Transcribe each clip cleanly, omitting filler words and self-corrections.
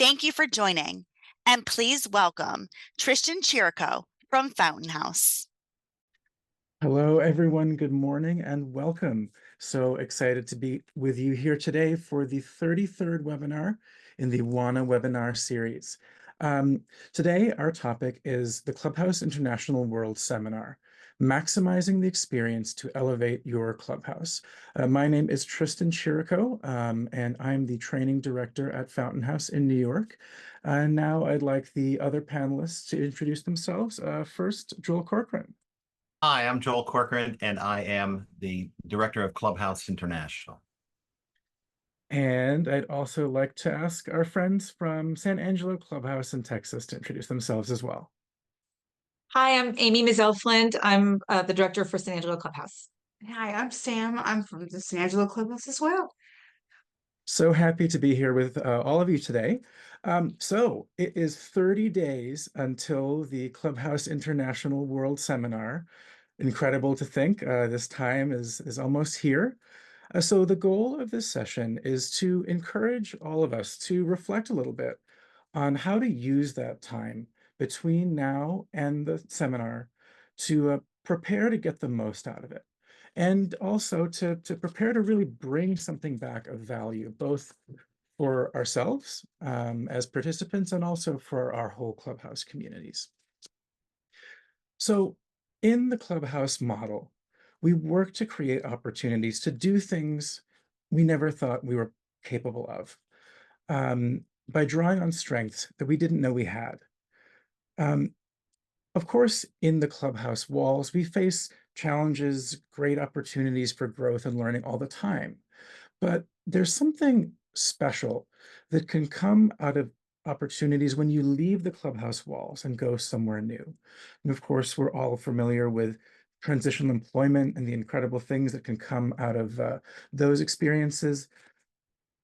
Thank you for joining, and please welcome Tristan Chirico from Fountain House. Hello, everyone. Good morning and welcome. So excited to be with you here today for the 33rd webinar in the WANA Webinar Series. Today, our topic is the Clubhouse International World Seminar, Maximizing the Experience to Elevate Your Clubhouse. My name is Tristan Chirico, and I'm the Training Director at Fountain House in New York. And now I'd like the other panelists to introduce themselves. First, Joel Corcoran. Hi, I'm Joel Corcoran, and I am the Director of Clubhouse International. And I'd also like to ask our friends from San Angelo Clubhouse in Texas to introduce themselves as well. Hi, I'm Amy Mizell-Flint. I'm the Director for San Angelo Clubhouse. Hi, I'm Sam. I'm from the San Angelo Clubhouse as well. So happy to be here with all of you today. So it is 30 days until the Clubhouse International World Seminar. Incredible to think this time is almost here. So the goal of this session is to encourage all of us to reflect a little bit on how to use that time between now and the seminar to prepare to get the most out of it. And also to prepare to really bring something back of value, both for ourselves as participants and also for our whole Clubhouse communities. So in the Clubhouse model, we work to create opportunities to do things we never thought we were capable of by drawing on strengths that we didn't know we had. Of course, in the Clubhouse walls, we face challenges, great opportunities for growth and learning all the time. But there's something special that can come out of opportunities when you leave the Clubhouse walls and go somewhere new. And of course, we're all familiar with transitional employment and the incredible things that can come out of those experiences.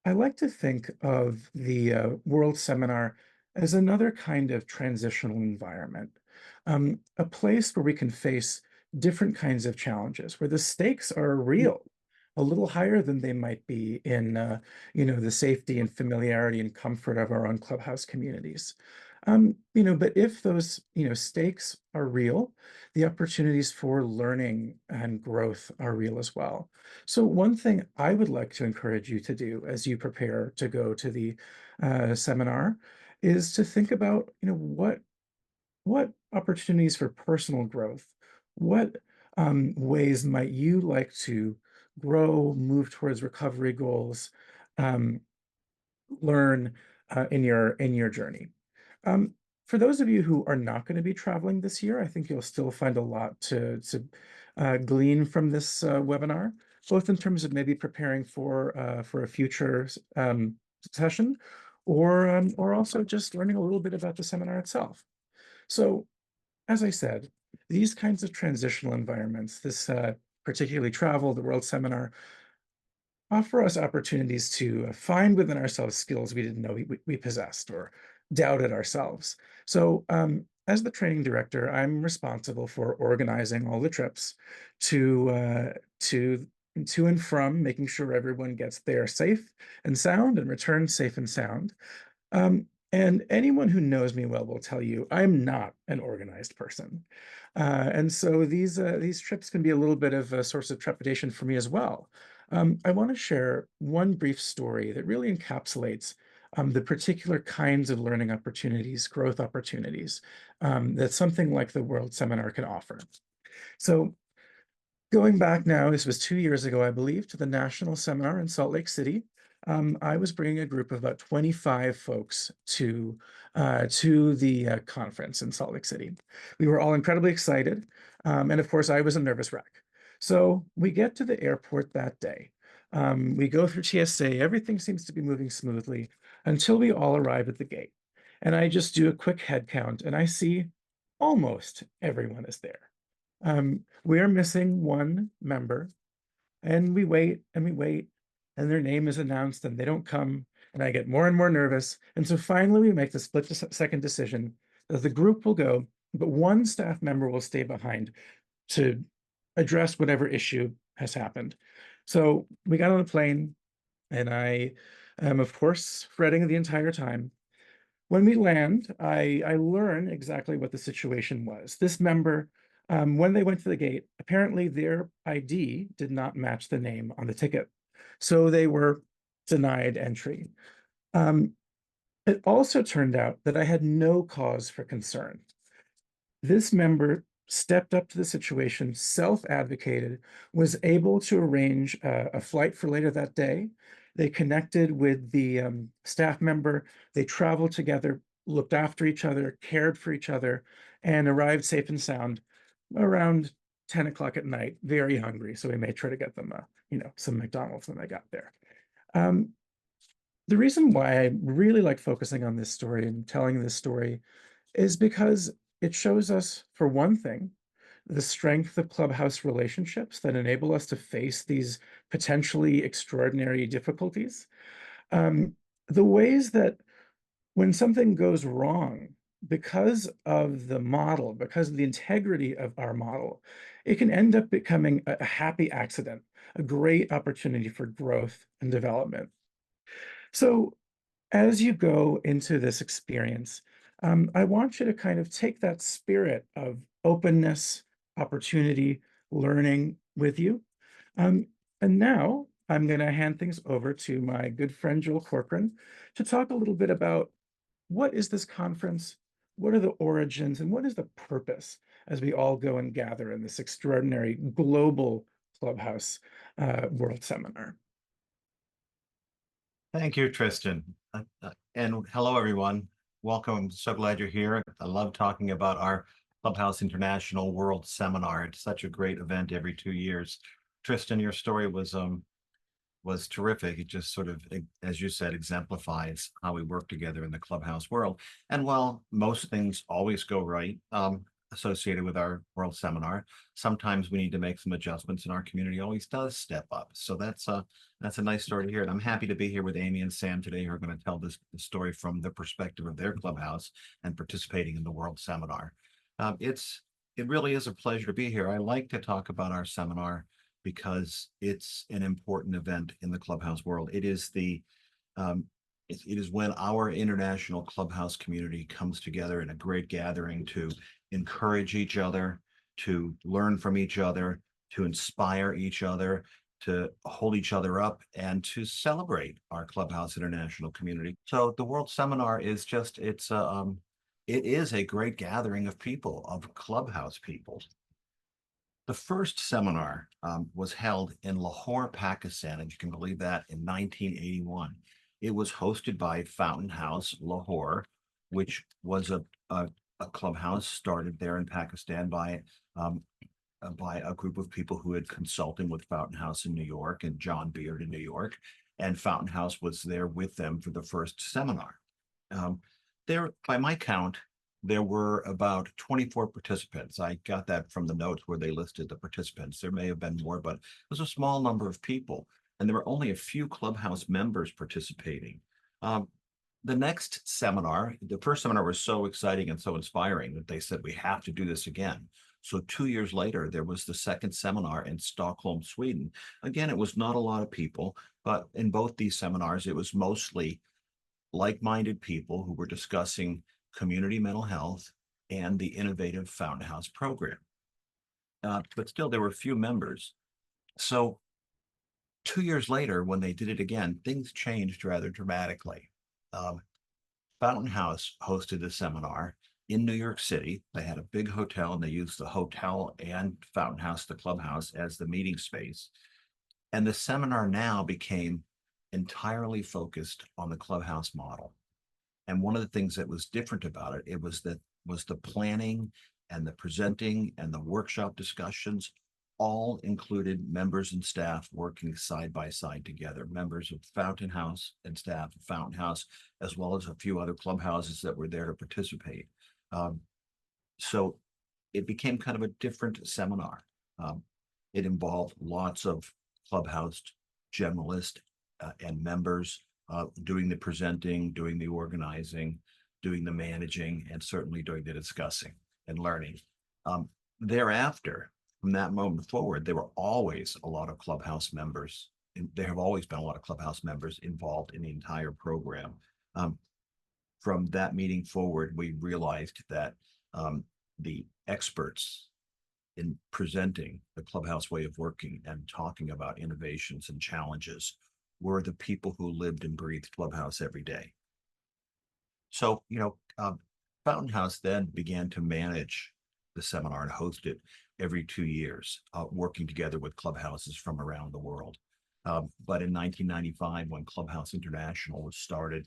I like to think of the World Seminar as another kind of transitional environment, a place where we can face different kinds of challenges, where the stakes are real, a little higher than they might be in, the safety and familiarity and comfort of our own Clubhouse communities. But if those, stakes are real, the opportunities for learning and growth are real as well. So one thing I would like to encourage you to do as you prepare to go to the seminar is to think about, what opportunities for personal growth, what ways might you like to grow, move towards recovery goals, learn in your journey. For those of you who are not going to be traveling this year, I think you'll still find a lot to glean from this webinar, both in terms of maybe preparing for a future session, or also just learning a little bit about the seminar itself. So, as I said, these kinds of transitional environments, this particularly travel, the World Seminar, offer us opportunities to find within ourselves skills we didn't know we possessed or doubted ourselves. So as the training director, I'm responsible for organizing all the trips to and from, making sure everyone gets there safe and sound and returns safe and sound. And anyone who knows me well will tell you I'm not an organized person. And so these trips can be a little bit of a source of trepidation for me as well. I want to share one brief story that really encapsulates the particular kinds of learning opportunities, growth opportunities that something like the World Seminar can offer. So going back now, this was 2 years ago, I believe, to the National Seminar in Salt Lake City. I was bringing a group of about 25 folks to the conference in Salt Lake City. We were all incredibly excited, and of course, I was a nervous wreck. So we get to the airport that day. We go through TSA. Everything seems to be moving smoothly until we all arrive at the gate. And I just do a quick head count, and I see almost everyone is there. We are missing one member, and we wait and we wait, and their name is announced and they don't come, and I get more and more nervous. And so finally we make the split-second decision that the group will go, but one staff member will stay behind to address whatever issue has happened. So we got on the plane, and I am, of course, fretting the entire time. when we land, I learn exactly what the situation was. This member, when they went to the gate, apparently their ID did not match the name on the ticket. So they were denied entry. It also turned out that I had no cause for concern. This member stepped up to the situation, self-advocated, was able to arrange a flight for later that day. They connected with the staff member. They traveled together, looked after each other, cared for each other, and arrived safe and sound around 10 o'clock at night, very hungry. So we made sure to get them, some McDonald's when they got there. The reason why I really like focusing on this story and telling this story is because it shows us, for one thing, the strength of Clubhouse relationships that enable us to face these potentially extraordinary difficulties. The ways that when something goes wrong, because of the model, because of the integrity of our model, it can end up becoming a happy accident, a great opportunity for growth and development. So as you go into this experience, I want you to kind of take that spirit of openness, opportunity, learning with you. And now I'm going to hand things over to my good friend Joel Corcoran to talk a little bit about what is this conference, what are the origins, and what is the purpose as we all go and gather in this extraordinary global Clubhouse World Seminar. Thank you, Tristan. And hello, everyone. Welcome. I'm so glad you're here. I love talking about our Clubhouse International World Seminar. It's such a great event every 2 years. Tristan, your story was terrific. It just sort of, as you said, exemplifies how we work together in the Clubhouse world. And while most things always go right, associated with our World Seminar, sometimes we need to make some adjustments, and our community always does step up. So that's a nice story to hear. And I'm happy to be here with Amy and Sam today, who are going to tell this story from the perspective of their clubhouse and participating in the World Seminar. It really is a pleasure to be here. I like to talk about our seminar because it's an important event in the Clubhouse world. It is it is when our international Clubhouse community comes together in a great gathering to encourage each other, to learn from each other, to inspire each other, to hold each other up, and to celebrate our Clubhouse International community. So the World Seminar is just, it is a great gathering of people, of Clubhouse people. The first seminar was held in Lahore, Pakistan, and you can believe that, in 1981. It was hosted by Fountain House Lahore, which was a clubhouse started there in Pakistan by a group of people who had consulted with Fountain House in New York and John Beard in New York, and Fountain House was there with them for the first seminar. There, by my count, there were about 24 participants. I got that from the notes where they listed the participants. There may have been more, but it was a small number of people, and there were only a few Clubhouse members participating. The next seminar, the first seminar was so exciting and so inspiring that they said, we have to do this again. So 2 years later, there was the second seminar in Stockholm, Sweden. Again, it was not a lot of people, but in both these seminars, it was mostly like-minded people who were discussing community mental health and the innovative Fountain House program. But still, there were few members. So 2 years later, when they did it again, things changed rather dramatically. Fountain House hosted a seminar in New York City. They had a big hotel, and they used the hotel and Fountain House, the clubhouse, as the meeting space. And the seminar now became entirely focused on the clubhouse model. And one of the things that was different about it, was the planning and the presenting and the workshop discussions all included members and staff working side by side together, members of Fountain House and staff of Fountain House, as well as a few other clubhouses that were there to participate. So it became kind of a different seminar. It involved lots of clubhouse generalists and members doing the presenting, doing the organizing, doing the managing, and certainly doing the discussing and learning. Thereafter, from that moment forward, there were always a lot of clubhouse members. There have always been a lot of clubhouse members involved in the entire program. from that meeting forward, we realized that the experts in presenting the Clubhouse way of working and talking about innovations and challenges were the people who lived and breathed Clubhouse every day. So, Fountain House then began to manage the seminar and host it every 2 years, working together with clubhouses from around the world. But in 1995, when Clubhouse International was started,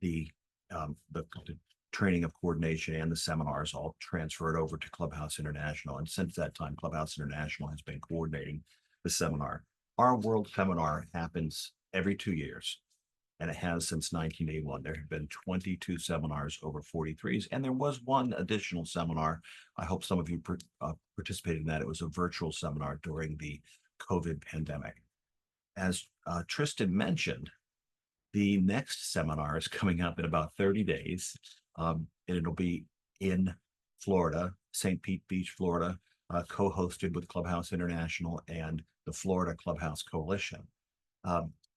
the training of coordination and the seminars all transferred over to Clubhouse International. And since that time, Clubhouse International has been coordinating the seminar. Our World Seminar happens every 2 years, and it has since 1981. There have been 22 seminars over 43s, and there was one additional seminar. I hope some of you participated in that. It was a virtual seminar during the COVID pandemic. As Tristan mentioned, the next seminar is coming up in about 30 days, and it'll be in Florida, St. Pete Beach, Florida, co-hosted with Clubhouse International and the Florida Clubhouse Coalition.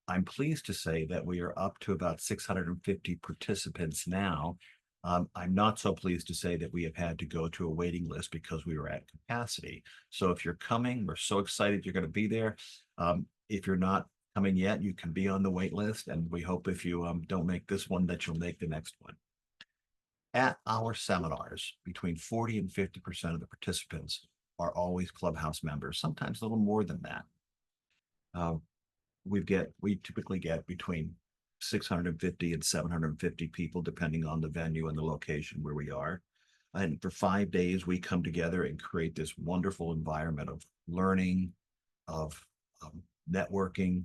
I'm pleased to say that we are up to about 650 participants now. I'm not so pleased to say that we have had to go to a waiting list because we were at capacity. So if you're coming, we're so excited you're going to be there. If you're not coming yet, you can be on the wait list, and we hope if you don't make this one that you'll make the next one. At our seminars, between 40 and 50% of the participants are always Clubhouse members, sometimes a little more than that. We typically get between 650 and 750 people, depending on the venue and the location where we are. And for 5 days, we come together and create this wonderful environment of learning, of networking,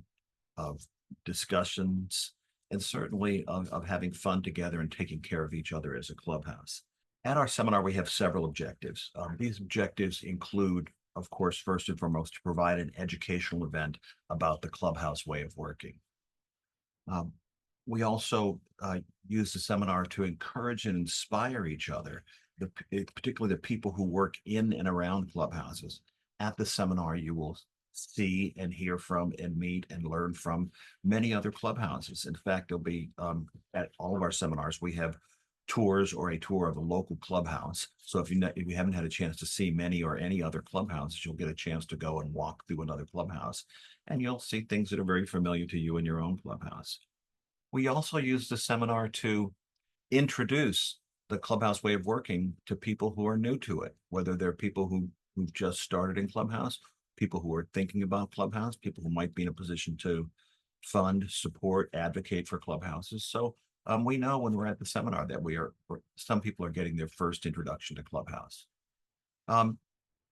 of discussions, and certainly of having fun together and taking care of each other as a clubhouse. At our seminar, we have several objectives. These objectives include, of course, first and foremost, to provide an educational event about the Clubhouse way of working. We also use the seminar to encourage and inspire each other, particularly the people who work in and around clubhouses. At the seminar, you will see and hear from and meet and learn from many other clubhouses. In fact, there'll be at all of our seminars, we have tours or a tour of a local clubhouse. So if you haven't had a chance to see many or any other clubhouses, you'll get a chance to go and walk through another clubhouse, and you'll see things that are very familiar to you in your own clubhouse. We also use the seminar to introduce the Clubhouse way of working to people who are new to it, whether they're people who've just started in Clubhouse, people who are thinking about Clubhouse, people who might be in a position to fund, support, advocate for clubhouses. So we know when we're at the seminar that some people are getting their first introduction to Clubhouse.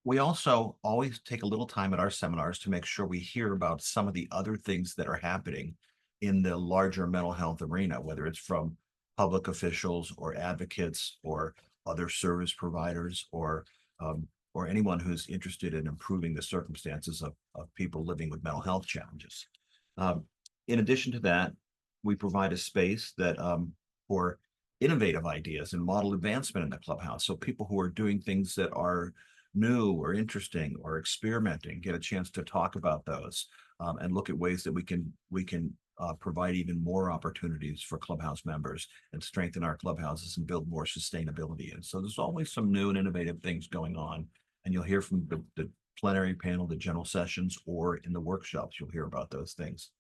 We also always take a little time at our seminars to make sure we hear about some of the other things that are happening in the larger mental health arena, whether it's from public officials or advocates or other service providers or anyone who's interested in improving the circumstances of people living with mental health challenges. In addition to that, we provide a space that for innovative ideas and model advancement in the clubhouse. So people who are doing things that are new or interesting or experimenting get a chance to talk about those and look at ways that we can provide even more opportunities for clubhouse members and strengthen our clubhouses and build more sustainability. And so there's always some new and innovative things going on, and you'll hear from the plenary panel, the general sessions, or in the workshops, you'll hear about those things.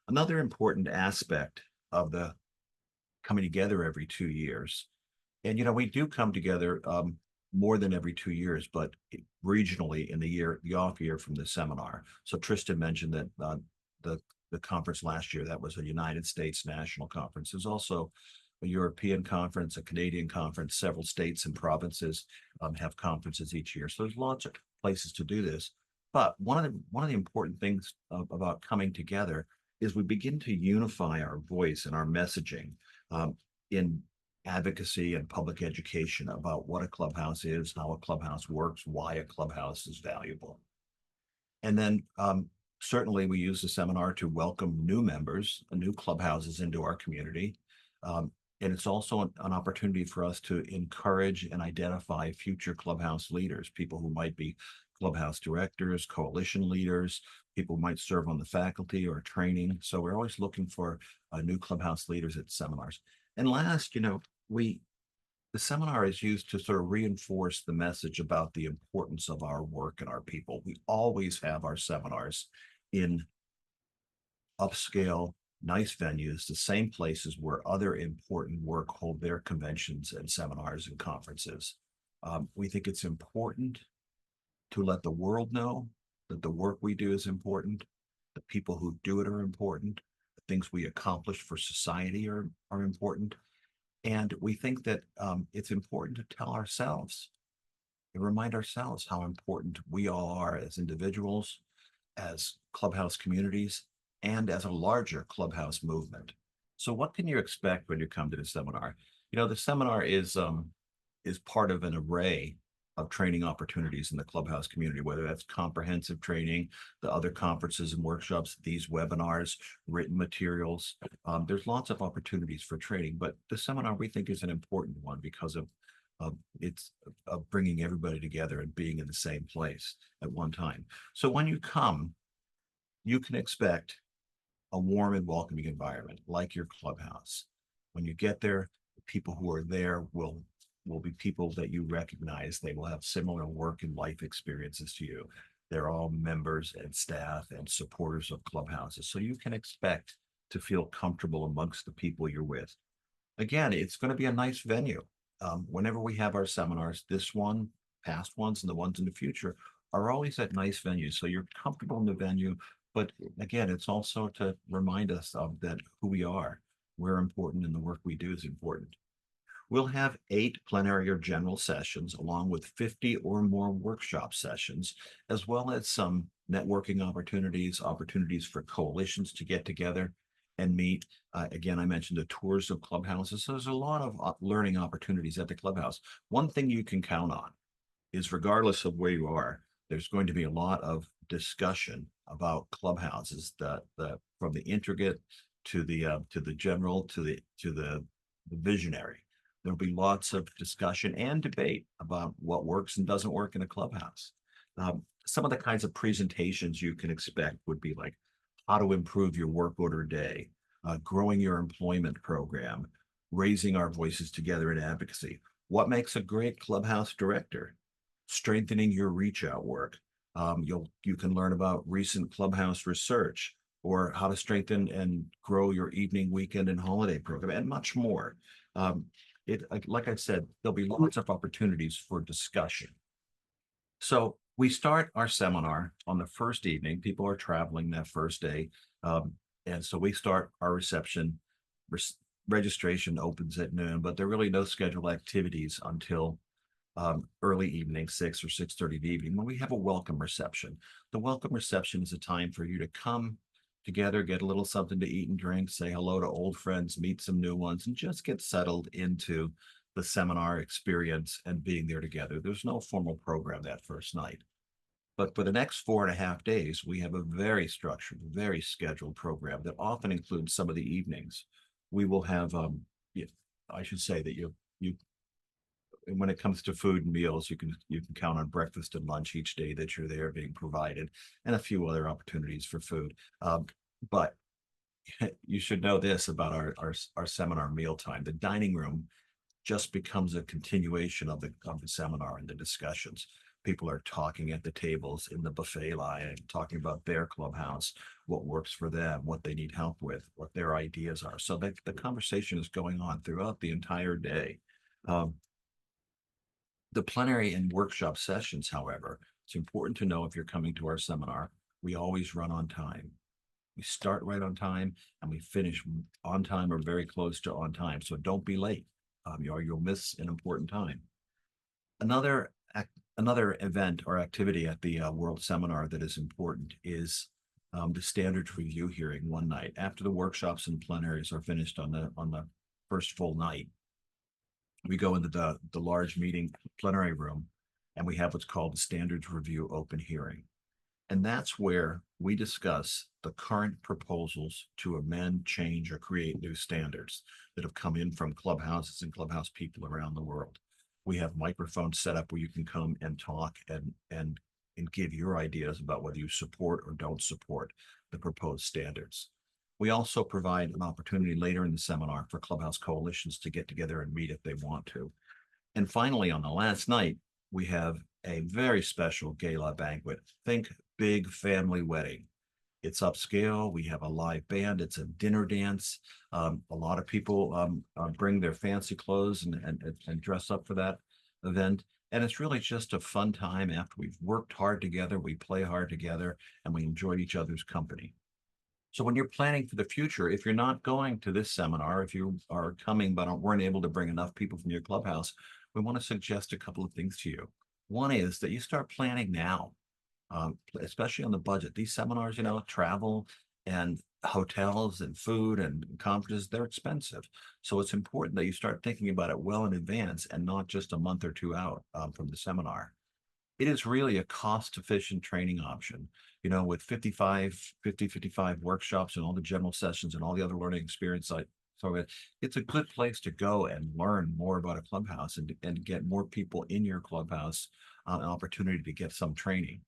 Another important aspect of the coming together every 2 years, and we do come together more than every 2 years, but regionally in the off year from the seminar. So Tristan mentioned that the conference last year, that was a United States national conference. There's also a European conference, a Canadian conference. Several states and provinces have conferences each year. So there's lots of places to do this. But one of the important things about coming together is we begin to unify our voice and our messaging in advocacy and public education about what a clubhouse is, how a clubhouse works, why a clubhouse is valuable. And then certainly we use the seminar to welcome new members, new clubhouses into our community. And it's also an opportunity for us to encourage and identify future clubhouse leaders, people who might be clubhouse directors, coalition leaders, people who might serve on the faculty or training. So we're always looking for new clubhouse leaders at seminars. And last, the seminar is used to sort of reinforce the message about the importance of our work and our people. We always have our seminars in upscale, nice venues, the same places where other important work hold their conventions and seminars and conferences. We think it's important to let the world know that the work we do is important, the people who do it are important, the things we accomplish for society are important. And we think that it's important to tell ourselves and remind ourselves how important we all are as individuals, as Clubhouse communities, and as a larger Clubhouse movement. So what can you expect when you come to the seminar? You know, the seminar is part of an array of training opportunities in the Clubhouse community, whether that's comprehensive training, the other conferences and workshops, these webinars, written materials. There's lots of opportunities for training, but the seminar we think is an important one because of it's bringing everybody together and being in the same place at one time. So when you come, you can expect a warm and welcoming environment like your Clubhouse. When you get there, the people who are there will be people that you recognize. They will have similar work and life experiences to you. They're all members and staff and supporters of Clubhouses. So you can expect to feel comfortable amongst the people you're with. Again, it's going to be a nice venue. Whenever we have our seminars, this one, past ones, and the ones in the future are always at nice venues. So you're comfortable in the venue. But again, it's also to remind us of that who we are. We're important and the work we do is important. We'll have 8 plenary or general sessions, along with 50 or more workshop sessions, as well as some networking opportunities for coalitions to get together and meet. Again, I mentioned the tours of clubhouses. So there's a lot of learning opportunities at the clubhouse. One thing you can count on is, regardless of where you are, there's going to be a lot of discussion about clubhouses, from the intricate to the general to the visionary. There'll be lots of discussion and debate about what works and doesn't work in a clubhouse. Some of the kinds of presentations you can expect would be like how to improve your work order day, growing your employment program, raising our voices together in advocacy. What makes a great clubhouse director? Strengthening your reach out work. You can learn about recent clubhouse research, or how to strengthen and grow your evening, weekend, and holiday program, and much more. Like I said, there'll be lots of opportunities for discussion. So we start our seminar on the first evening. People are traveling that first day. And so we start our reception. Registration opens at noon, but there are really no scheduled activities until early evening, 6 or 6:30 in the evening, when we have a welcome reception. The welcome reception is a time for you to come together, get a little something to eat and drink, say hello to old friends, meet some new ones, and just get settled into the seminar experience and being there together. There's no formal program that first night. But for the next 4.5 days, we have a very structured, very scheduled program that often includes some of the evenings. We will have, I should say that you when it comes to food and meals, you can count on breakfast and lunch each day that you're there being provided, and a few other opportunities for food. But you should know this about our seminar mealtime. The dining room just becomes a continuation of the seminar and the discussions. People are talking at the tables in the buffet line, talking about their clubhouse, what works for them, what they need help with, what their ideas are. So the conversation is going on throughout the entire day. The plenary and workshop sessions, however, it's important to know if you're coming to our seminar, we always run on time. We start right on time and we finish on time or very close to on time. So don't be late. You'll miss an important time. Another event or activity at the World Seminar that is important is the standards review hearing one night after the workshops and plenaries are finished on the first full night. We go into the large meeting plenary room, and we have what's called the standards review open hearing. And that's where we discuss the current proposals to amend, change, or create new standards that have come in from clubhouses and clubhouse people around the world. We have microphones set up where you can come and talk and give your ideas about whether you support or don't support the proposed standards. We also provide an opportunity later in the seminar for Clubhouse coalitions to get together and meet if they want to. And finally, on the last night, we have a very special gala banquet. Think big family wedding. It's upscale. We have a live band. It's a dinner dance. A lot of people bring their fancy clothes and dress up for that event. And it's really just a fun time after we've worked hard together, we play hard together, and we enjoy each other's company. So when you're planning for the future, if you're not going to this seminar, if you are coming but weren't able to bring enough people from your clubhouse, we want to suggest a couple of things to you. One is that you start planning now, especially on the budget. These seminars, travel and hotels and food and conferences, they're expensive. So it's important that you start thinking about it well in advance and not just a month or two out from the seminar. It is really a cost-efficient training option, with 55 workshops and all the general sessions and all the other learning experience. So it's a good place to go and learn more about a clubhouse and get more people in your clubhouse an opportunity to get some training.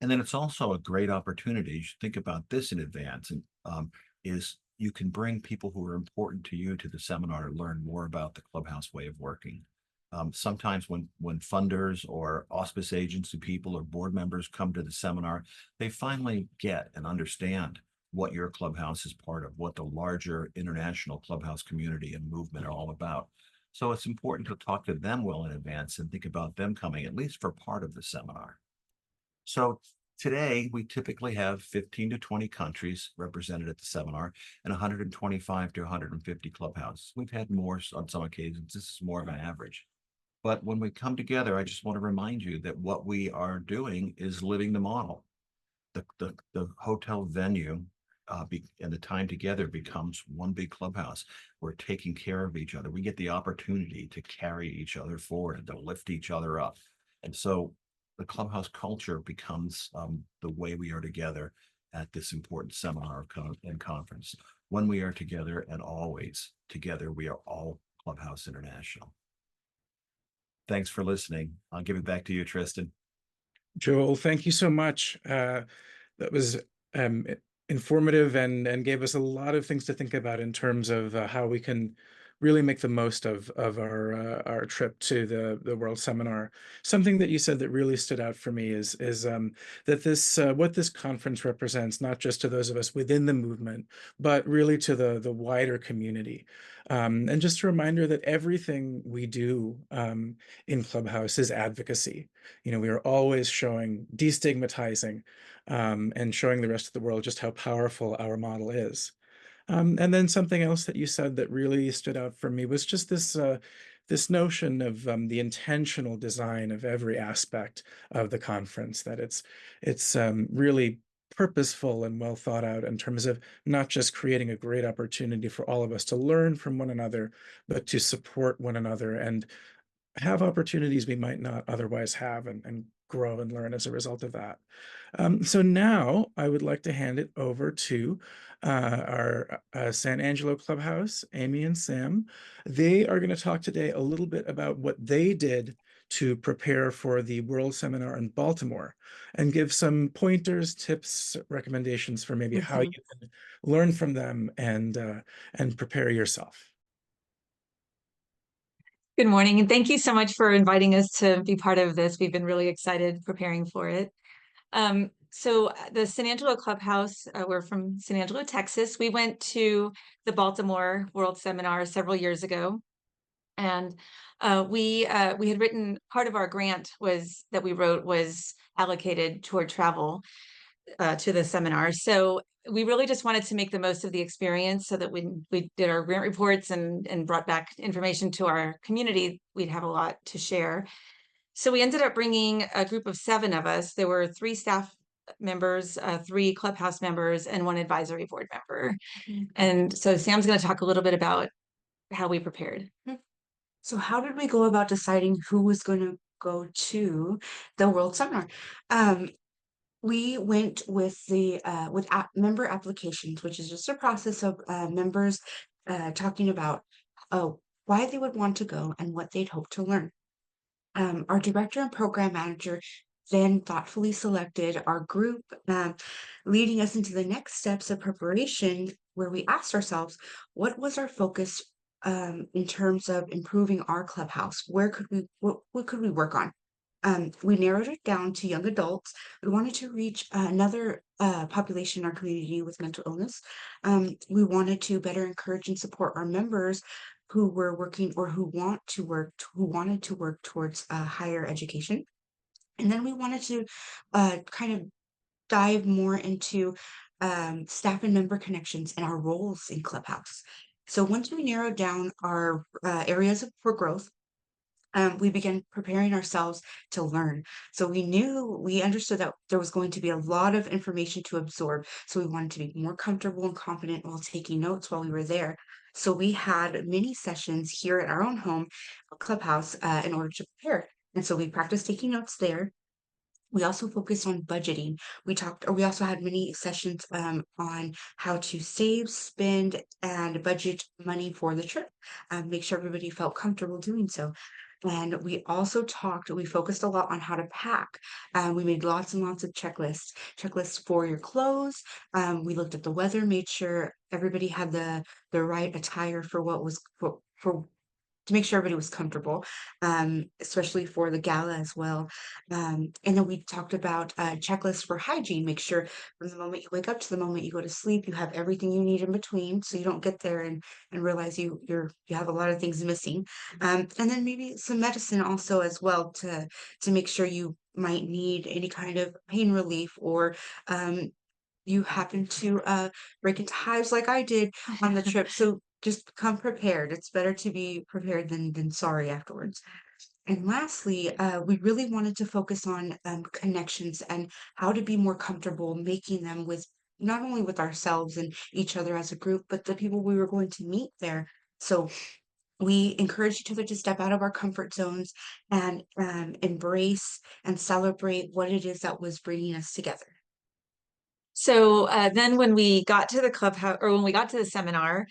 And then it's also a great opportunity. You should think about this in advance, and is you can bring people who are important to you to the seminar to learn more about the clubhouse way of working. Sometimes when funders or auspice agency people or board members come to the seminar, they finally get and understand what your clubhouse is part of, what the larger international clubhouse community and movement are all about. So it's important to talk to them well in advance and think about them coming at least for part of the seminar. So today we typically have 15 to 20 countries represented at the seminar and 125 to 150 clubhouses. We've had more on some occasions. This is more of an average. But when we come together, I just want to remind you that what we are doing is living the model. The hotel venue and the time together becomes one big clubhouse. We're taking care of each other. We get the opportunity to carry each other forward and to lift each other up. And so the clubhouse culture becomes the way we are together at this important seminar and conference. When we are together and always together, we are all Clubhouse International. Thanks for listening. I'll give it back to you, Tristan. Joel, thank you so much. That was informative and gave us a lot of things to think about in terms of how we can really make the most of our trip to the World Seminar. Something that you said that really stood out for me is that this what this conference represents, not just to those of us within the movement, but really to the wider community. And just a reminder that everything we do in Clubhouse is advocacy. We are always showing, destigmatizing, and showing the rest of the world just how powerful our model is. And then something else that you said that really stood out for me was just this notion of the intentional design of every aspect of the conference, that it's really purposeful and well thought out in terms of not just creating a great opportunity for all of us to learn from one another, but to support one another and have opportunities we might not otherwise have and grow and learn as a result of that. So now I would like to hand it over to our San Angelo Clubhouse, Amy and Sam. They are going to talk today a little bit about what they did to prepare for the World Seminar in Baltimore and give some pointers, tips, recommendations for maybe how you can learn from them and prepare yourself. Good morning, and thank you so much for inviting us to be part of this. We've been really excited preparing for it. So the San Angelo Clubhouse, we're from San Angelo, Texas. We went to the Baltimore World Seminar several years ago, and we had written, part of our grant that we wrote was allocated toward travel to the seminar. So we really just wanted to make the most of the experience so that when we did our grant reports and brought back information to our community, we'd have a lot to share. So we ended up bringing a group of 7 of us. There were 3 staff members, 3 clubhouse members, and 1 advisory board member. And so Sam's going to talk a little bit about how we prepared. So how did we go about deciding who was going to go to the World Seminar? We went with member applications, which is just a process of members talking about why they would want to go and what they'd hope to learn. Our director and program manager then thoughtfully selected our group, leading us into the next steps of preparation where we asked ourselves, what was our focus in terms of improving our clubhouse? Where could we, what could we work on? We narrowed it down to young adults. We wanted to reach another population in our community with mental illness. We wanted to better encourage and support our members who were working or who wanted to work towards higher education. And then we wanted to kind of dive more into staff and member connections and our roles in Clubhouse. So once we narrowed down our areas for growth, we began preparing ourselves to learn. So we understood that there was going to be a lot of information to absorb. So we wanted to be more comfortable and confident while taking notes while we were there. So we had mini sessions here at our own home, Clubhouse, in order to prepare. And so we practiced taking notes there. We also focused on budgeting. We also had many sessions on how to save, spend, and budget money for the trip. Make sure everybody felt comfortable doing so. And we focused a lot on how to pack. We made lots and lots of checklists for your clothes. We looked at the weather, made sure everybody had the right attire for what was for to make sure everybody was comfortable, especially for the gala as well. And then we talked about checklists for hygiene. Make sure from the moment you wake up to the moment you go to sleep, you have everything you need in between, so you don't get there and realize you have a lot of things missing. And then maybe some medicine also as well to make sure you might need any kind of pain relief, or you happen to break into hives like I did on the trip. So just come prepared. It's better to be prepared than sorry afterwards. And lastly, we really wanted to focus on connections and how to be more comfortable making them with not only with ourselves and each other as a group, but the people we were going to meet there. So we encourage each other to step out of our comfort zones and embrace and celebrate what it is that was bringing us together. So then when we got to the clubhouse, or when we got to the seminar,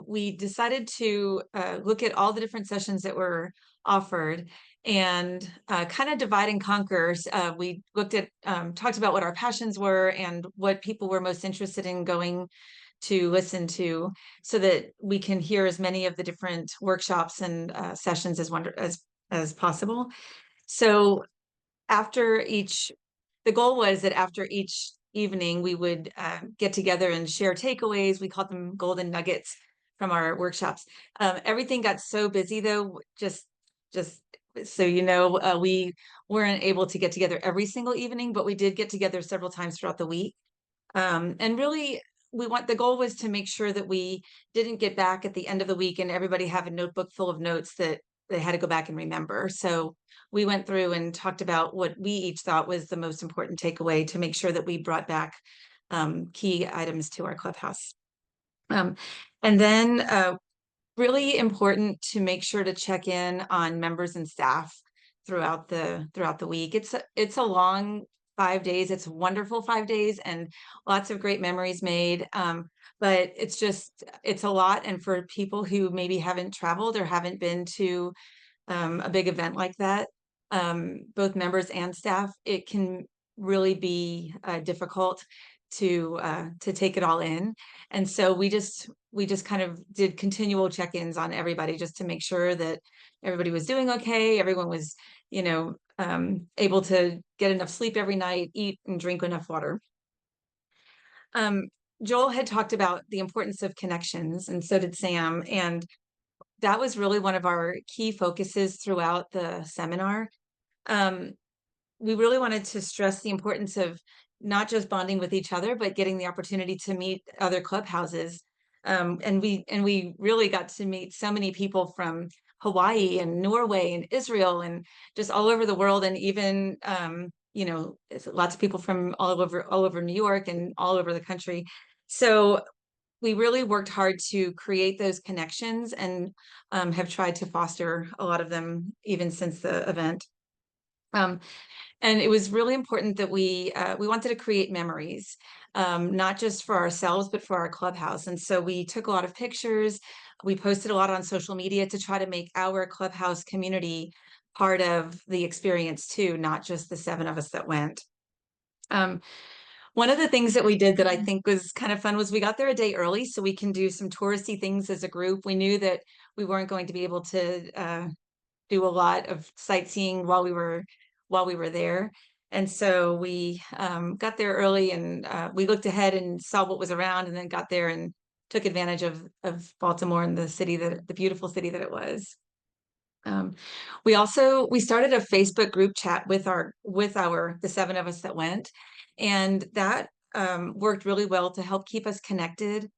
we decided to look at all the different sessions that were offered and kind of divide and conquer. We looked at, talked about what our passions were and what people were most interested in going to listen to, so that we can hear as many of the different workshops and sessions as possible. So the goal was that after each evening, we would get together and share takeaways. We called them golden nuggets from our workshops. Everything got so busy, though, just so you know, we weren't able to get together every single evening, but we did get together several times throughout the week. And really, the goal was to make sure that we didn't get back at the end of the week and everybody have a notebook full of notes that they had to go back and remember. So we went through and talked about what we each thought was the most important takeaway to make sure that we brought back key items to our clubhouse. And then really important to make sure to check in on members and staff throughout the week. It's a long 5 days. It's a wonderful 5 days and lots of great memories made. But it's a lot. And for people who maybe haven't traveled or haven't been to a big event like that, both members and staff, it can really be difficult to take it all in. And so we just kind of did continual check-ins on everybody just to make sure that everybody was doing okay. Everyone was, able to get enough sleep every night, eat and drink enough water. Joel had talked about the importance of connections, and so did Sam. And that was really one of our key focuses throughout the seminar. We really wanted to stress the importance of not just bonding with each other, but getting the opportunity to meet other clubhouses. And we really got to meet so many people from Hawaii and Norway and Israel and just all over the world, and even lots of people from all over New York and all over the country. So we really worked hard to create those connections and have tried to foster a lot of them even since the event. And it was really important that we wanted to create memories, not just for ourselves, but for our clubhouse. And so we took a lot of pictures. We posted a lot on social media to try to make our clubhouse community part of the experience too, not just the 7 of us that went. One of the things that we did that I think was kind of fun was we got there a day early so we can do some touristy things as a group. We knew that we weren't going to be able to do a lot of sightseeing while we were there. And so we got there early, and we looked ahead and saw what was around, and then got there and took advantage of Baltimore and the beautiful city that it was. We started a Facebook group chat with the 7 of us that went, and that worked really well to help keep us connected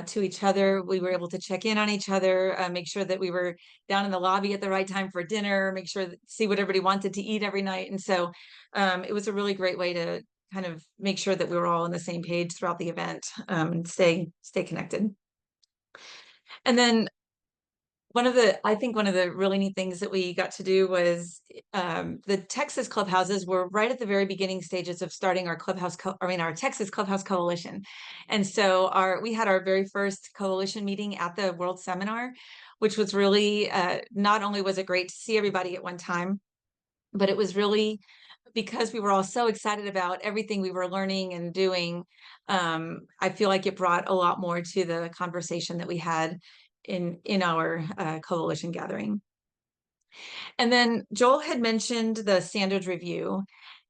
to each other. We were able to check in on each other, make sure that we were down in the lobby at the right time for dinner, make sure see what everybody wanted to eat every night. And so it was a really great way to kind of make sure that we were all on the same page throughout the event, and stay connected. And then I think one of the really neat things that we got to do was the Texas clubhouses were right at the very beginning stages of starting our our Texas Clubhouse Coalition. And so we had our very first coalition meeting at the World Seminar, which was really, not only was it great to see everybody at one time, but it was really because we were all so excited about everything we were learning and doing. I feel like it brought a lot more to the conversation that we had in our coalition gathering. And then Joel had mentioned the standards review,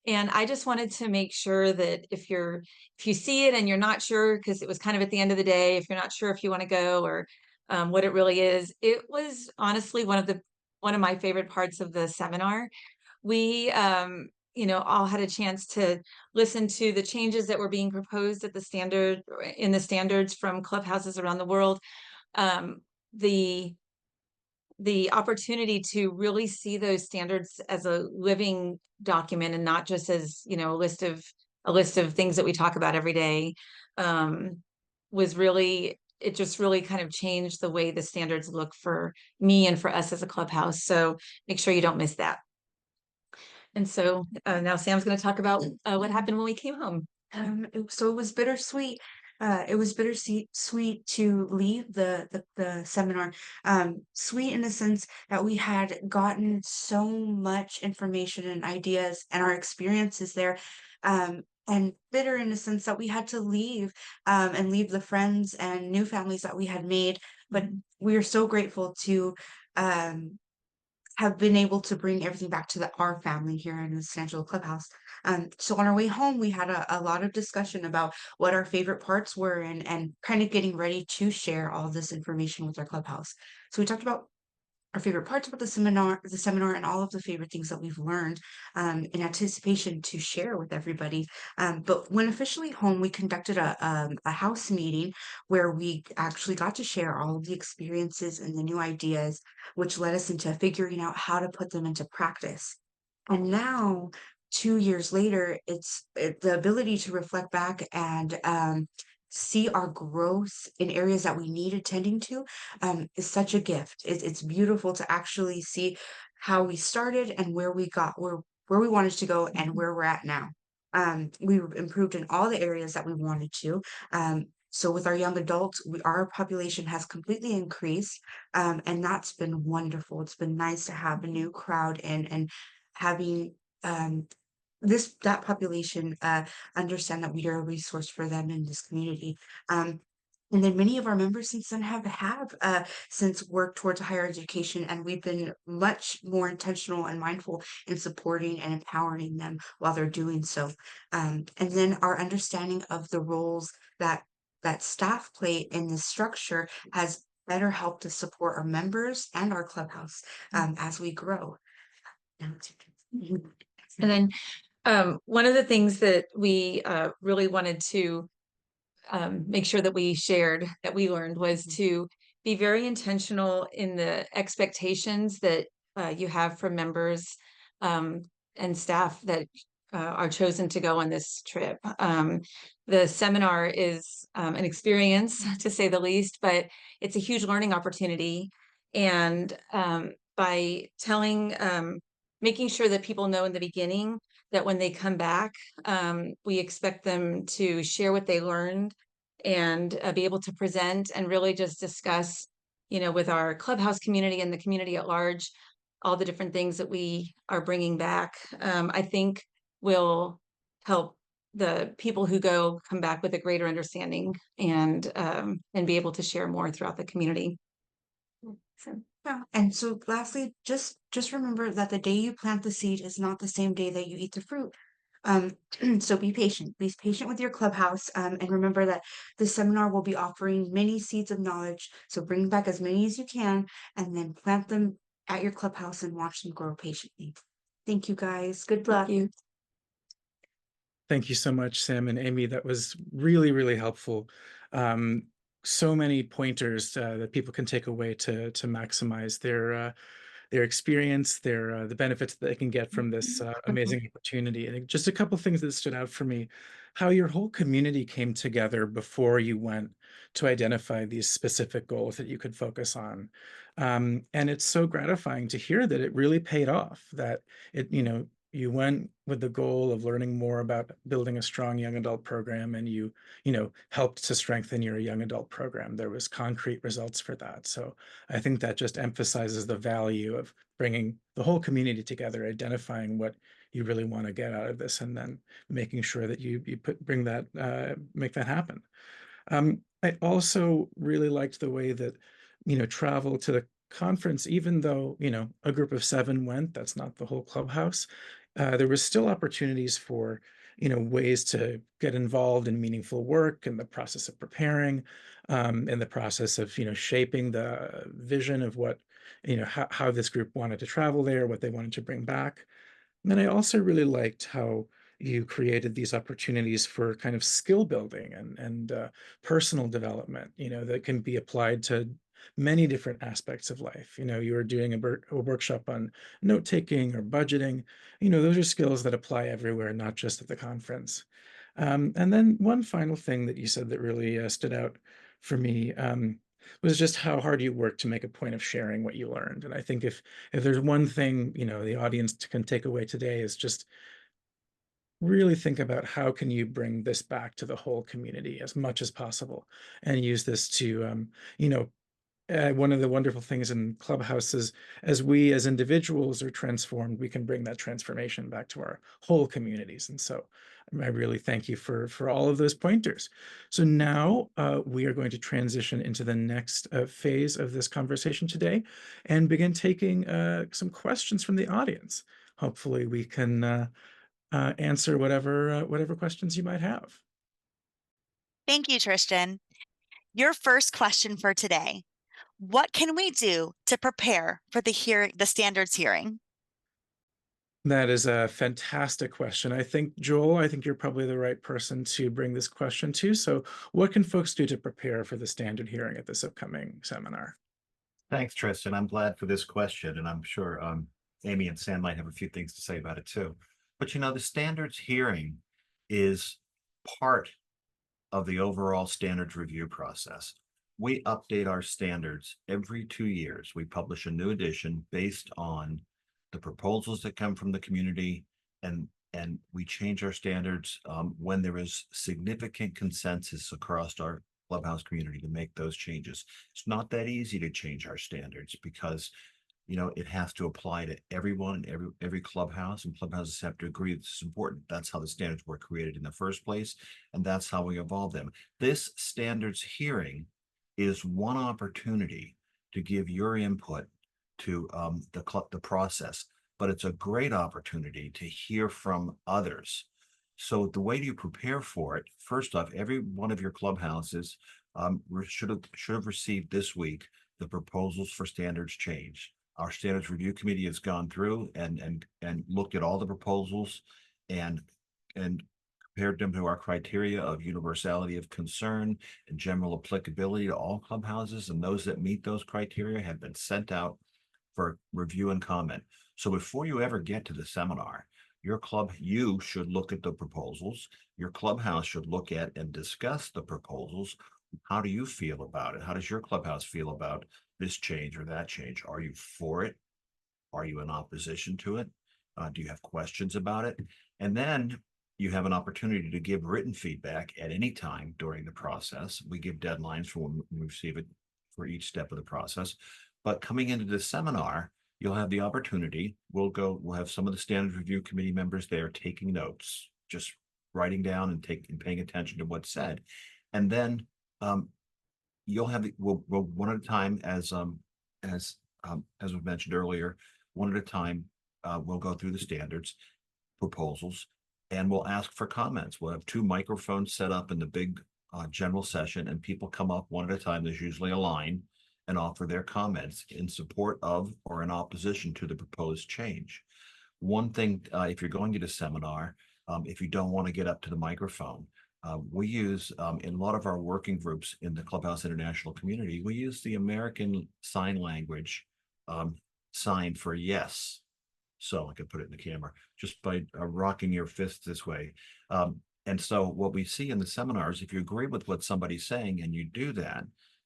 and I just wanted to make sure that if you see it and you're not sure, because it was kind of at the end of the day, if you're not sure if you want to go or what it really is, it was honestly one of my favorite parts of the seminar. We all had a chance to listen to the changes that were being proposed in the standards from clubhouses around the world. The opportunity to really see those standards as a living document and not just as a list of things that we talk about every day, it just really kind of changed the way the standards look for me and for us as a clubhouse. So make sure you don't miss that. And so now Sam's going to talk about what happened when we came home. So it was bittersweet. It was bittersweet to leave the seminar. Sweet in the sense that we had gotten so much information and ideas and our experiences there. And bitter in the sense that we had to leave and leave the friends and new families that we had made. But we are so grateful to have been able to bring everything back to our family here in the San Angelo Clubhouse. So on our way home, we had a lot of discussion about what our favorite parts were and kind of getting ready to share all this information with our clubhouse. So we talked about our favorite parts about the seminar and all of the favorite things that we've learned in anticipation to share with everybody. But when officially home, we conducted a house meeting where we actually got to share all of the experiences and the new ideas, which led us into figuring out how to put them into practice. And now, 2 years later, it's the ability to reflect back and see our growth in areas that we need attending to is such a gift. It's beautiful to actually see how we started and where we wanted to go and where we're at now. We improved in all the areas that we wanted to. So with our young adults, our population has completely increased, and that's been wonderful. It's been nice to have a new crowd and having that population understand that we are a resource for them in this community. And then many of our members since then have since worked towards higher education, and we've been much more intentional and mindful in supporting and empowering them while they're doing so. And then our understanding of the roles that staff play in this structure has better helped to support our members and our clubhouse as we grow. And then one of the things that we really wanted to make sure that we shared, that we learned, was to be very intentional in the expectations that you have from members and staff that are chosen to go on this trip. The seminar is an experience, to say the least, but it's a huge learning opportunity. And by making sure that people know in the beginning that when they come back, we expect them to share what they learned and be able to present and really just discuss, with our clubhouse community and the community at large, all the different things that we are bringing back, I think will help the people who go come back with a greater understanding and be able to share more throughout the community. So, Yeah. And so lastly, just remember that the day you plant the seed is not the same day that you eat the fruit. So be patient. Be patient with your clubhouse. And remember that this seminar will be offering many seeds of knowledge. So bring back as many as you can and then plant them at your clubhouse and watch them grow patiently. Thank you guys. Good luck. thank you. Thank you so much, Sam and Amy. That was really, really helpful. So many pointers that people can take away to maximize their experience, the benefits that they can get from this amazing opportunity. And just a couple things that stood out for me: how your whole community came together before you went to identify these specific goals that you could focus on. And it's so gratifying to hear that it really paid off, that you went with the goal of learning more about building a strong young adult program, and you helped to strengthen your young adult program. There was concrete results for that. So I think that just emphasizes the value of bringing the whole community together, identifying what you really want to get out of this, and then making sure that you make that happen. I also really liked the way that, travel to the conference, even though, a group of 7 went, that's not the whole clubhouse. There was still opportunities for, ways to get involved in meaningful work in the process of preparing, in the process of, shaping the vision of what, how this group wanted to travel there, what they wanted to bring back. And then I also really liked how you created these opportunities for kind of skill building and personal development, that can be applied to many different aspects of life. You were doing a workshop on note taking or budgeting. Those are skills that apply everywhere, not just at the conference. And then one final thing that you said that really stood out for me was just how hard you work to make a point of sharing what you learned. And I think if there's one thing, the audience can take away today, is just really think about how can you bring this back to the whole community as much as possible, and use this to, one of the wonderful things in Clubhouse is, as we as individuals are transformed, we can bring that transformation back to our whole communities. And so I really thank you for all of those pointers. So now we are going to transition into the next phase of this conversation today and begin taking some questions from the audience. Hopefully we can answer whatever questions you might have. Thank you, Tristan. Your first question for today: what can we do to prepare for the standards hearing? That is a fantastic question. I think, Joel, you're probably the right person to bring this question to. So what can folks do to prepare for the standard hearing at this upcoming seminar? Thanks, Tristan. I'm glad for this question, and I'm sure Amy and Sam might have a few things to say about it too. But the standards hearing is part of the overall standards review process. We update our standards every 2 years. We publish a new edition based on the proposals that come from the community, and we change our standards when there is significant consensus across our Clubhouse community to make those changes. It's not that easy to change our standards because it has to apply to everyone, every clubhouse, and clubhouses have to agree this is important. That's how the standards were created in the first place, and that's how we evolve them. This standards hearing is one opportunity to give your input to the process, but it's a great opportunity to hear from others. So the way you prepare for it, first off, every one of your clubhouses should have received this week the proposals for standards change. Our standards review committee has gone through and looked at all the proposals and compared them to our criteria of universality of concern and general applicability to all clubhouses, and those that meet those criteria have been sent out for review and comment. So before you ever get to the seminar, you should look at the proposals. Your clubhouse should look at and discuss the proposals. How do you feel about it? How does your clubhouse feel about this change or that change? Are you for it? Are you in opposition to it? Do you have questions about it? And then you have an opportunity to give written feedback at any time during the process. We give deadlines for when we receive it for each step of the process. But coming into the seminar, you'll have the opportunity. We'll have some of the standards review committee members there taking notes, just writing down and paying attention to what's said. And then you'll have we'll one at a time, as was mentioned earlier, one at a time. We'll go through the standards, proposals, and we'll ask for comments. We'll have 2 microphones set up in the big general session, and people come up one at a time. There's usually a line, and offer their comments in support of or in opposition to the proposed change. One thing, if you're going to the seminar, if you don't want to get up to the microphone, we use, in a lot of our working groups in the Clubhouse International community, we use the American Sign Language sign for yes. So I could put it in the camera just by rocking your fist this way. And so what we see in the seminars, if you agree with what somebody's saying and you do that,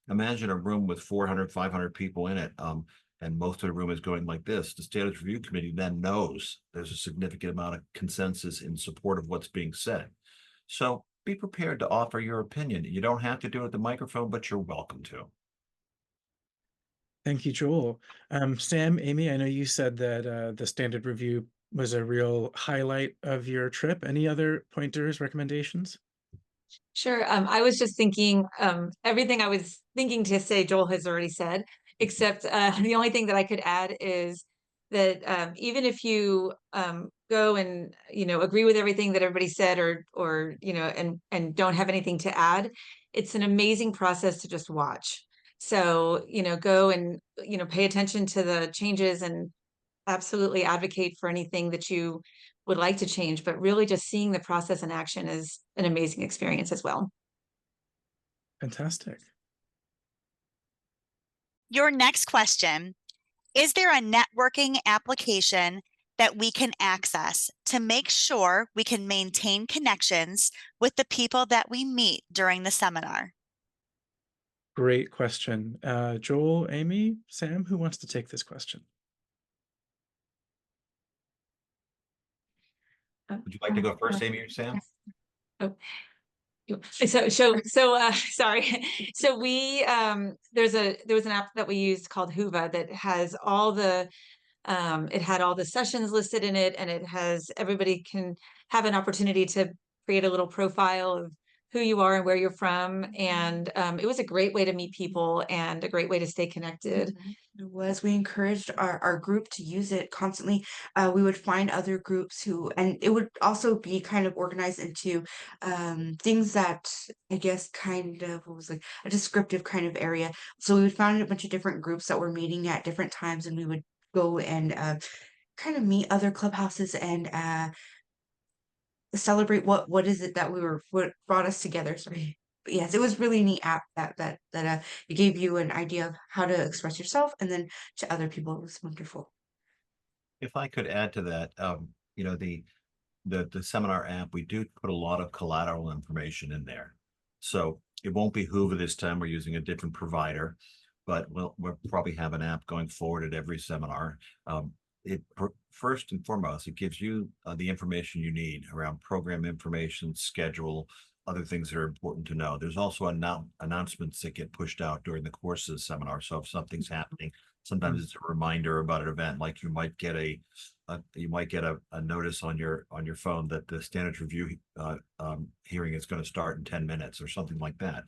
imagine a room with 400, 500 people in it, and most of the room is going like this. The Standards Review Committee then knows there's a significant amount of consensus in support of what's being said. So be prepared to offer your opinion. You don't have to do it at the microphone, but you're welcome to. Thank you, Joel. Sam, Amy, I know you said that the standard review was a real highlight of your trip. Any other pointers, recommendations? Sure. I was just thinking, everything I was thinking to say, Joel has already said, except the only thing that I could add is that even if you go and agree with everything that everybody said, or and don't have anything to add, it's an amazing process to just watch. So go and pay attention to the changes and absolutely advocate for anything that you would like to change, but really just seeing the process in action is an amazing experience as well. Fantastic. Your next question, is there a networking application that we can access to make sure we can maintain connections with the people that we meet during the seminar? Great question. Joel, Amy, Sam, who wants to take this question? Would you like to go first, Amy or Sam? Oh. So sorry. So there was an app that we used called Huva that has all the it had all the sessions listed in it, and it has everybody can have an opportunity to create a little profile of who you are and where you're from. And it was a great way to meet people and a great way to stay connected. It was. We encouraged our group to use it constantly. We would find other groups who, and it would also be kind of organized into things that I guess kind of what was like a descriptive kind of area. So we would find a bunch of different groups that were meeting at different times, and we would go and kind of meet other clubhouses and celebrate what is it that what brought us together. Sorry. But yes, it was really neat app that it gave you an idea of how to express yourself, and then to other people. It was wonderful. If I could add to that, the seminar app, we do put a lot of collateral information in there. So it won't be Hoover this time. We're using a different provider, but we'll probably have an app going forward at every seminar. First and foremost, it gives you the information you need around program information, schedule, other things that are important to know. There's also announcements that get pushed out during the course of the seminar. So if something's happening, sometimes it's a reminder about an event, like you might get a notice on your phone that the standards review hearing is going to start in 10 minutes or something like that.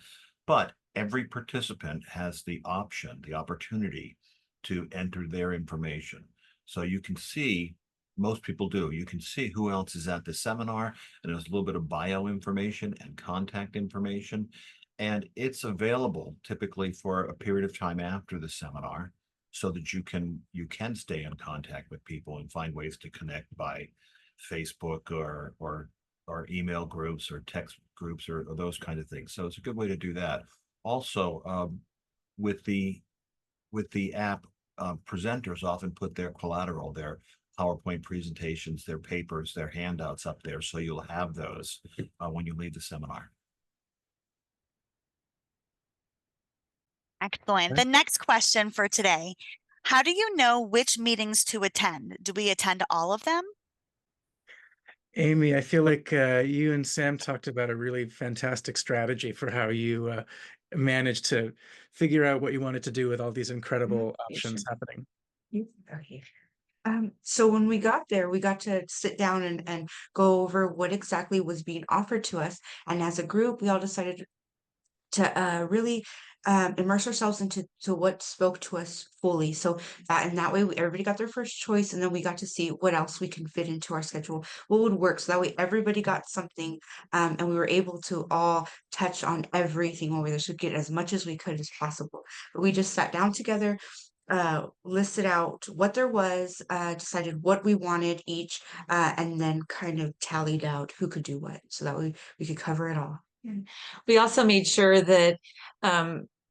But every participant has the opportunity to enter their information. So you can see, most people do, you can see who else is at the seminar, and there's a little bit of bio information and contact information. And it's available typically for a period of time after the seminar, so that you can stay in contact with people and find ways to connect by Facebook or email groups or text groups or those kind of things. So it's a good way to do that. Also, with the app, presenters often put their collateral, their PowerPoint presentations, their papers, their handouts up there, so you'll have those when you leave the seminar. Excellent. The next question for today, how do you know which meetings to attend? Do we attend all of them? Amy, I feel like you and Sam talked about a really fantastic strategy for how you managed to figure out what you wanted to do with all these incredible options happening. Okay. So when we got there, we got to sit down and go over what exactly was being offered to us. And as a group, we all decided to really immerse ourselves into what spoke to us fully. So that way, everybody got their first choice, and then we got to see what else we can fit into our schedule, what would work. So that way, everybody got something, and we were able to all touch on everything over there, so get as much as we could as possible. But we just sat down together, listed out what there was, decided what we wanted each, and then kind of tallied out who could do what, so that we could cover it all. We also made sure that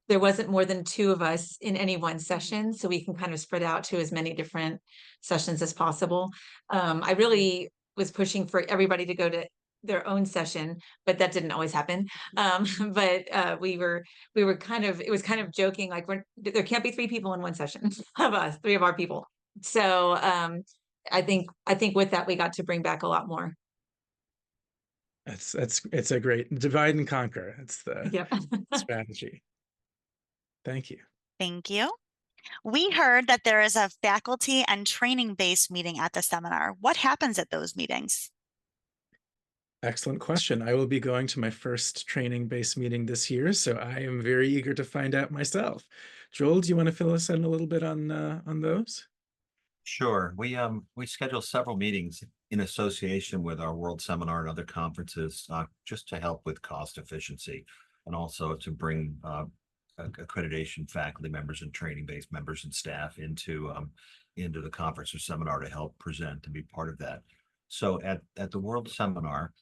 there wasn't more than 2 of us in any one session, so we can kind of spread out to as many different sessions as possible. I really was pushing for everybody to go to their own session, but that didn't always happen. But we were kind of, it was kind of joking, like there can't be 3 people in one session of us, 3 of our people. So I think with that we got to bring back a lot more. It's a great divide and conquer. It's the Yep. strategy. Thank you. Thank you. We heard that there is a faculty and training-based meeting at the seminar. What happens at those meetings? Excellent question. I will be going to my first training-based meeting this year, so I am very eager to find out myself. Joel, do you want to fill us in a little bit on those? Sure. We schedule several meetings in association with our World Seminar and other conferences, just to help with cost efficiency, and also to bring accreditation faculty members and training-based members and staff into the conference or seminar to help present and be part of that. So at the World Seminar,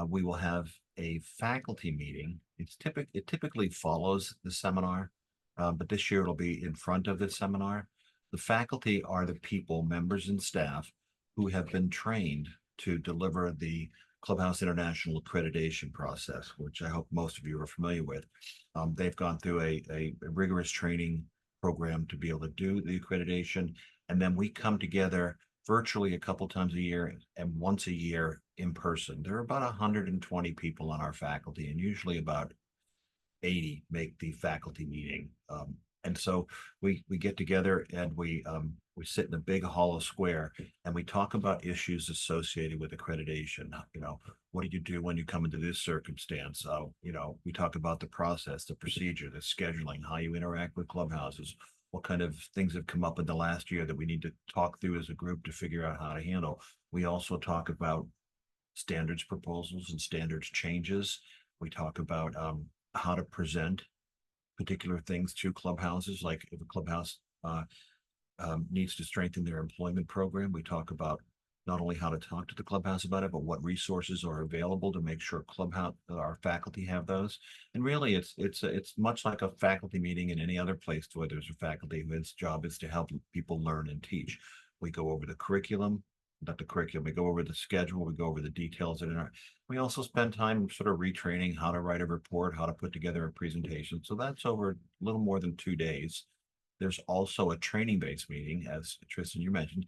we will have a faculty meeting. It typically follows the seminar, but this year it'll be in front of the seminar. The faculty are the people, members and staff, who have been trained to deliver the Clubhouse International accreditation process, which I hope most of you are familiar with. They've gone through a rigorous training program to be able to do the accreditation, and then we come together virtually a couple times a year and once a year in person. There are about 120 people on our faculty, and usually about 80 make the faculty meeting. And so we get together and we sit in a big hollow square and we talk about issues associated with accreditation. You know, what do you do when you come into this circumstance? You know, we talk about the process, the procedure, the scheduling, how you interact with clubhouses, what kind of things have come up in the last year that we need to talk through as a group to figure out how to handle. We also talk about standards proposals and standards changes. We talk about how to present particular things to clubhouses, like if a clubhouse needs to strengthen their employment program. We talk about not only how to talk to the clubhouse about it, but what resources are available to make sure our faculty have those. And really, it's much like a faculty meeting in any other place where there's a faculty whose job is to help people learn and teach. We go over the curriculum, not the curriculum. We go over the schedule. We go over the details in our. We also spend time sort of retraining how to write a report, how to put together a presentation. So that's over a little more than 2 days. There's also a training-based meeting, as Tristan, you mentioned.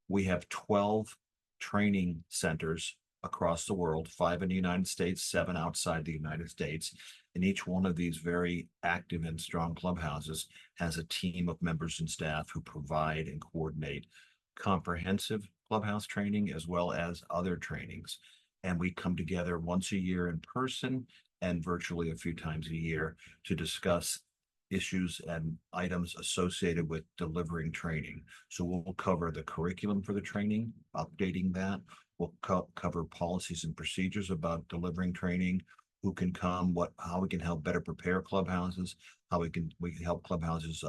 We have 12 training centers across the world, 5 in the United States, 7 outside the United States. And each one of these very active and strong clubhouses has a team of members and staff who provide and coordinate comprehensive clubhouse training as well as other trainings. And we come together once a year in person and virtually a few times a year to discuss issues and items associated with delivering training. So we'll cover the curriculum for the training, updating that. We'll cover policies and procedures about delivering training, who can come, how we can help better prepare clubhouses, how we can help clubhouses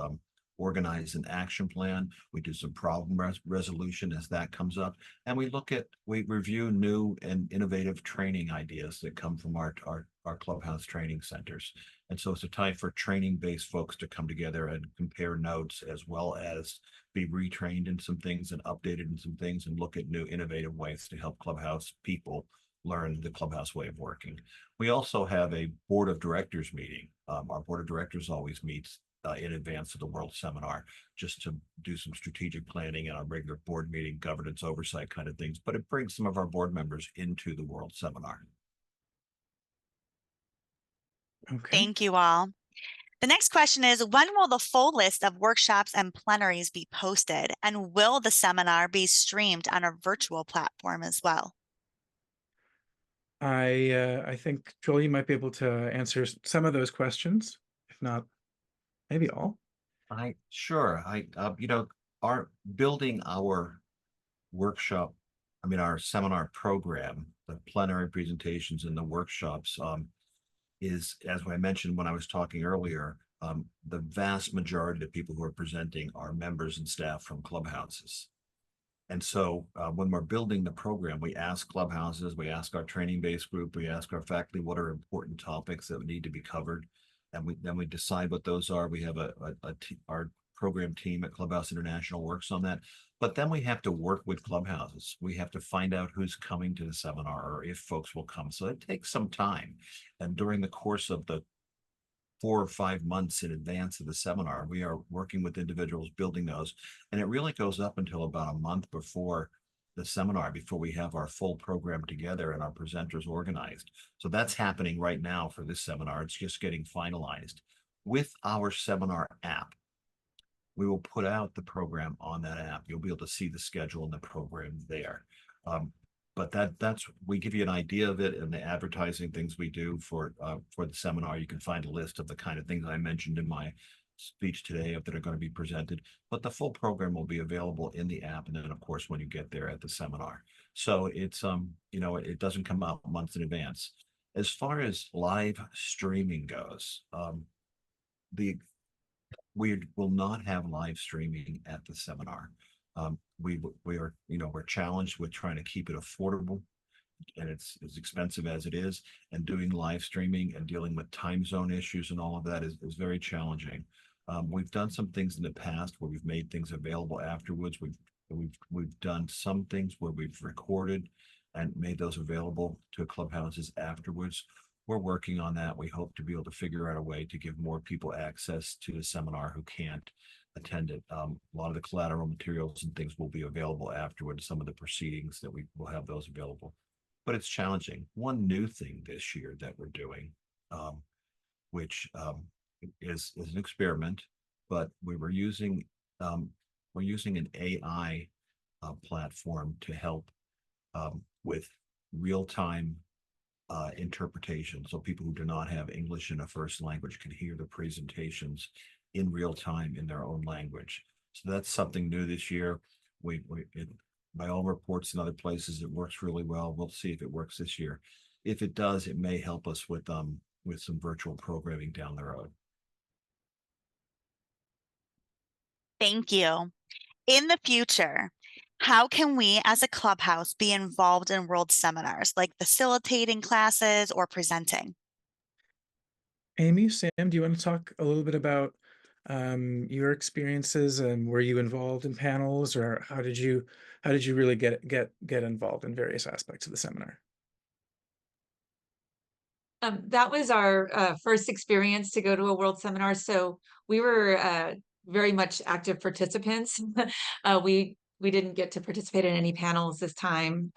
organize an action plan. We do some problem resolution as that comes up, and we review new and innovative training ideas that come from our clubhouse training centers. And so it's a time for training-based folks to come together and compare notes, as well as be retrained in some things and updated in some things, and look at new innovative ways to help clubhouse people learn the clubhouse way of working. We also have a board of directors meeting. Our board of directors always meets in advance of the World Seminar, just to do some strategic planning and a regular board meeting, governance oversight kind of things, but it brings some of our board members into the World Seminar. Okay. Thank you all. The next question is, when will the full list of workshops and plenaries be posted? And will the seminar be streamed on a virtual platform as well? I think, Joel, you might be able to answer some of those questions, if not maybe all. Sure. Our building our workshop, our seminar program, the plenary presentations and the workshops, is, as I mentioned when I was talking earlier, the vast majority of people who are presenting are members and staff from clubhouses. And so when we're building the program, we ask clubhouses, we ask our training-based group, we ask our faculty what are important topics that need to be covered. And then we decide what those are. We have our program team at Clubhouse International works on that. But then we have to work with clubhouses. We have to find out who's coming to the seminar or if folks will come. So it takes some time. And during the course of the 4 or 5 months in advance of the seminar, we are working with individuals building those. And it really goes up until about a month before the seminar, before we have our full program together and our presenters organized. So that's happening right now for this seminar. It's just getting finalized. With our seminar app, we will put out the program on that app. You'll be able to see the schedule and the program there. But that's we give you an idea of it and the advertising things we do for the seminar. You can find a list of the kind of things I mentioned in my speech today that are going to be presented. But the full program will be available in the app, and then of course when you get there at the seminar. So it's it doesn't come out months in advance. As far as live streaming goes, we will not have live streaming at the seminar. We are, we're challenged with trying to keep it affordable, and it's as expensive as it is, and doing live streaming and dealing with time zone issues and all of that is very challenging. We've done some things in the past where we've made things available afterwards. We've done some things where we've recorded and made those available to clubhouses afterwards. We're working on that. We hope to be able to figure out a way to give more people access to the seminar who can't attend it. A lot of the collateral materials and things will be available afterwards. Some of the proceedings that we will have those available, but it's challenging. One new thing this year that we're doing, which is an experiment, but we're using an AI platform to help with real-time interpretation, so people who do not have English in a first language can hear the presentations in real time in their own language. So that's something new this year. By all reports in other places, it works really well. We'll see if it works this year. If it does, it may help us with some virtual programming down the road. Thank you. In the future, how can we as a clubhouse be involved in world seminars, like facilitating classes or presenting? Amy, Sam, do you want to talk a little bit about your experiences, and were you involved in panels, or how did you really get involved in various aspects of the seminar? That was our first experience to go to a world seminar. So we were very much active participants. We didn't get to participate in any panels this time,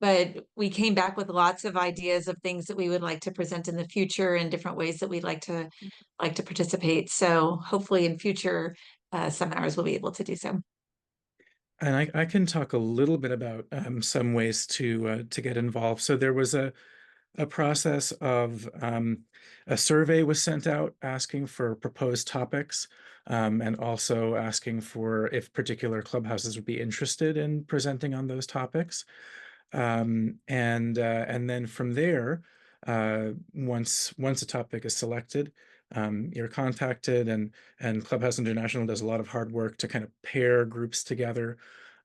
but we came back with lots of ideas of things that we would like to present in the future and different ways that we'd like to participate. So hopefully in future seminars we'll be able to do so. And I can talk a little bit about some ways to get involved. So there was a process of a survey was sent out asking for proposed topics, and also asking for if particular clubhouses would be interested in presenting on those topics. And then from there, once a topic is selected, you're contacted, and Clubhouse International does a lot of hard work to kind of pair groups together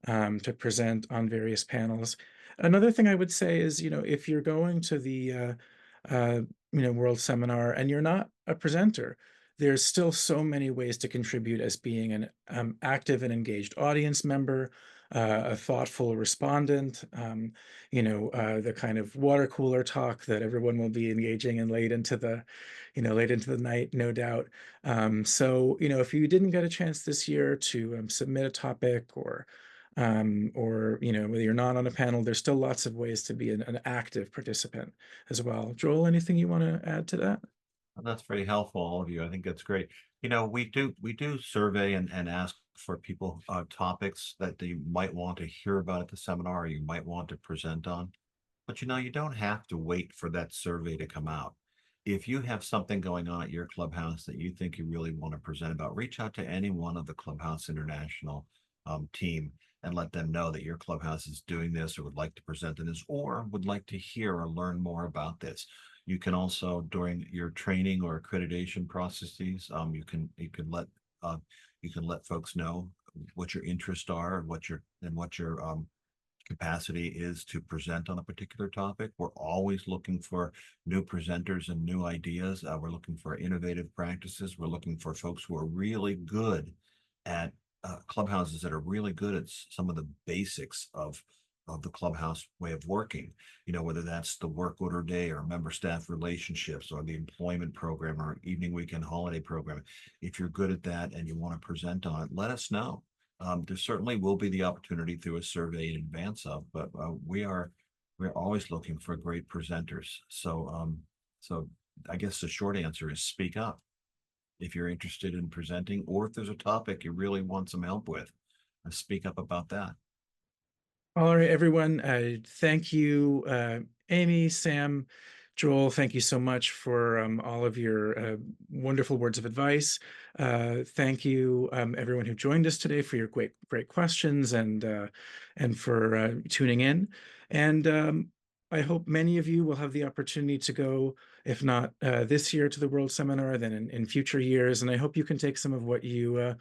to present on various panels. Another thing I would say is, if you're going to the World Seminar and you're not a presenter, there's still so many ways to contribute as being an active and engaged audience member, a thoughtful respondent, the kind of water cooler talk that everyone will be engaging in late into the night, no doubt. So, if you didn't get a chance this year to submit a topic, or whether you're not on a panel, there's still lots of ways to be an active participant as well. Joel, anything you want to add to that? Well, that's very helpful, all of you. I think that's great. You know, we do survey and ask for people topics that you might want to hear about at the seminar or you might want to present on. But you know, you don't have to wait for that survey to come out. If you have something going on at your clubhouse that you think you really want to present about, reach out to any one of the Clubhouse International team and let them know that your clubhouse is doing this or would like to present on this or would like to hear or learn more about this. You can also, during your training or accreditation processes, uh, you can let folks know what your interests are and what your capacity is to present on a particular topic. We're always looking for new presenters and new ideas. We're looking for innovative practices. We're looking for folks who are really good at clubhouses that are really good at some of the basics of the clubhouse way of working. You know, whether that's the work order day or member staff relationships or the employment program or evening weekend holiday program. If you're good at that and you want to present on it, let us know. There certainly will be the opportunity through a survey in advance of, but we're always looking for great presenters. So I guess the short answer is speak up if you're interested in presenting, or if there's a topic you really want some help with, speak up about that. All right, everyone. Thank you, Amy, Sam, Joel. Thank you so much for all of your wonderful words of advice. Thank you, everyone who joined us today, for your great questions and for tuning in. And I hope many of you will have the opportunity to go, if not this year to the World Seminar, then in future years. And I hope you can take some of what you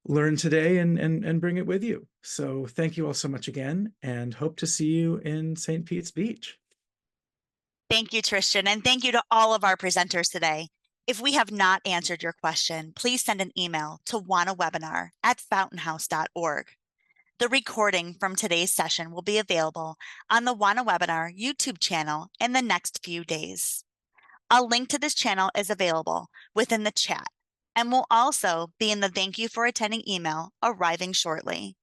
learn today and bring it with you. So thank you all so much again, and hope to see you in St. Pete's Beach. Thank you, Tristan, and thank you to all of our presenters today. If we have not answered your question, please send an email to wanawebinar@fountainhouse.org. The recording from today's session will be available on the WANA Webinar YouTube channel in the next few days. A link to this channel is available within the chat and will also be in the thank you for attending email arriving shortly.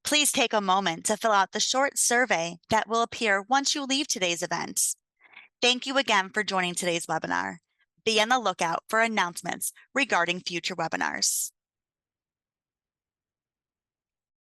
Please take a moment to fill out the short survey that will appear once you leave today's event. Thank you again for joining today's webinar. Be on the lookout for announcements regarding future webinars.